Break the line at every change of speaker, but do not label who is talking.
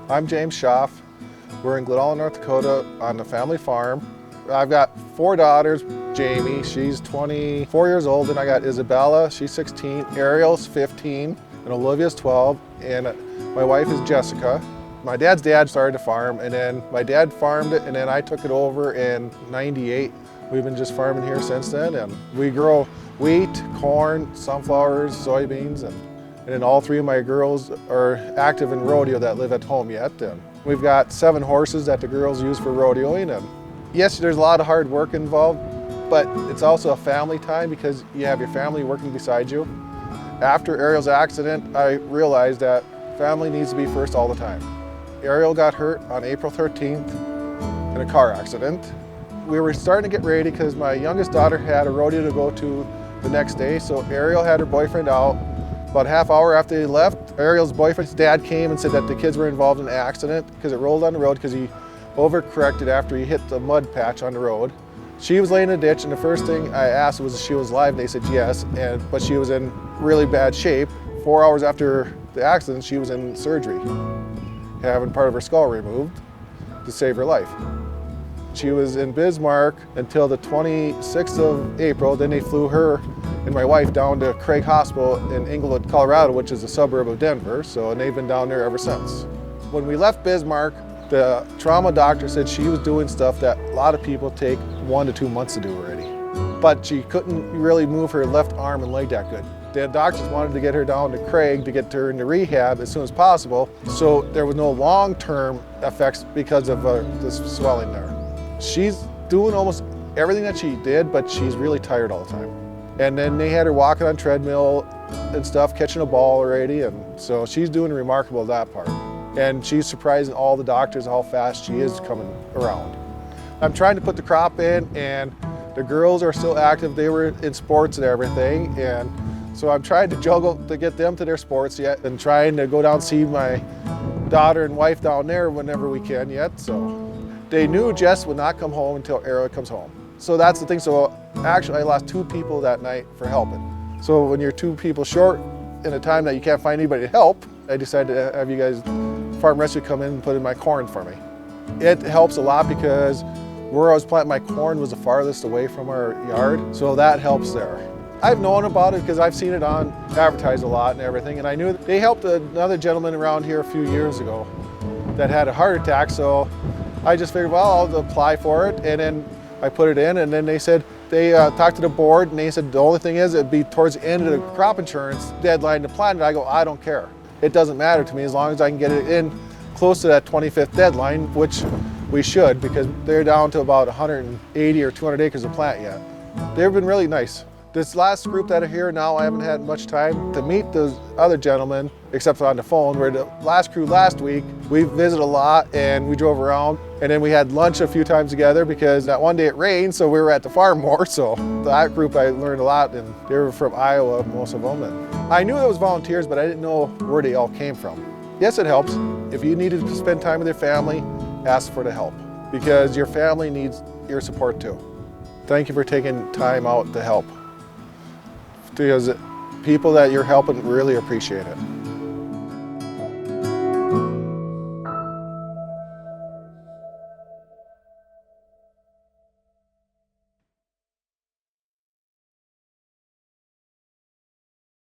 I'm James Schaff. We're in Glen, North Dakota on the family farm. I've got 4 daughters. Jamie, she's 24 years old, and I got Isabella, she's 16, Ariel's 15, and Olivia's 12, and my wife is Jessica. My dad's dad started a farm, and then my dad farmed it, and then I took it over in '98. We've been just farming here since then, and we grow wheat, corn, sunflowers, soybeans, and then all 3 of my girls are active in rodeo that live at home yet. And we've got 7 horses that the girls use for rodeoing. And yes, there's a lot of hard work involved, but it's also a family time because you have your family working beside you. After Ariel's accident, I realized that family needs to be first all the time. Ariel got hurt on April 13th in a car accident. We were starting to get ready because my youngest daughter had a rodeo to go to the next day, so Ariel had her boyfriend out. About a half hour after they left, Ariel's boyfriend's dad came and said that the kids were involved in an accident because it rolled on the road because he overcorrected after he hit the mud patch on the road. She was laying in a ditch, and the first thing I asked was if she was alive, and they said yes, but she was in really bad shape. 4 hours after the accident, she was in surgery, having part of her skull removed to save her life. She was in Bismarck until the 26th of April. Then they flew her and my wife down to Craig Hospital in Englewood, Colorado, which is a suburb of Denver. And they've been down there ever since. When we left Bismarck, the trauma doctor said she was doing stuff that a lot of people take 1 to 2 months to do already. But she couldn't really move her left arm and leg that good. The doctors wanted to get her down to Craig to get her into rehab as soon as possible. So there was no long-term effects because of this swelling there. She's doing almost everything that she did, but she's really tired all the time. And then they had her walking on treadmill and stuff, catching a ball already, and so she's doing remarkable that part. And she's surprising all the doctors how fast she is coming around. I'm trying to put the crop in, and the girls are still active. They were in sports and everything, and so I'm trying to juggle to get them to their sports yet, and trying to go down and see my daughter and wife down there whenever we can yet. So they knew Jess would not come home until Ariel comes home. So that's the thing. So actually I lost 2 people that night for helping. So when you're 2 people short in a time that you can't find anybody to help, I decided to have you guys, Farm Rescue, come in and put in my corn for me. It helps a lot because where I was planting my corn was the farthest away from our yard. So that helps there. I've known about it because I've seen it on advertised a lot and everything. And I knew they helped another gentleman around here a few years ago that had a heart attack. So I just figured, well, I'll apply for it, and then I put it in, and then they said, they talked to the board, and they said, the only thing is it'd be towards the end of the crop insurance deadline to plant it. I go, I don't care. It doesn't matter to me as long as I can get it in close to that 25th deadline, which we should, because they're down to about 180 or 200 acres of plant yet. They've been really nice. This last group that are here now, I haven't had much time to meet those other gentlemen, except on the phone. Where the last crew last week, we visited a lot and we drove around, and then we had lunch a few times together because that one day it rained, so we were at the farm more. So that group I learned a lot, and they were from Iowa, most of them. And I knew it was volunteers, but I didn't know where they all came from. Yes, it helps. If you needed to spend time with your family, ask for the help, because your family needs your support too. Thank you for taking time out to help, because people that you're helping really appreciate it.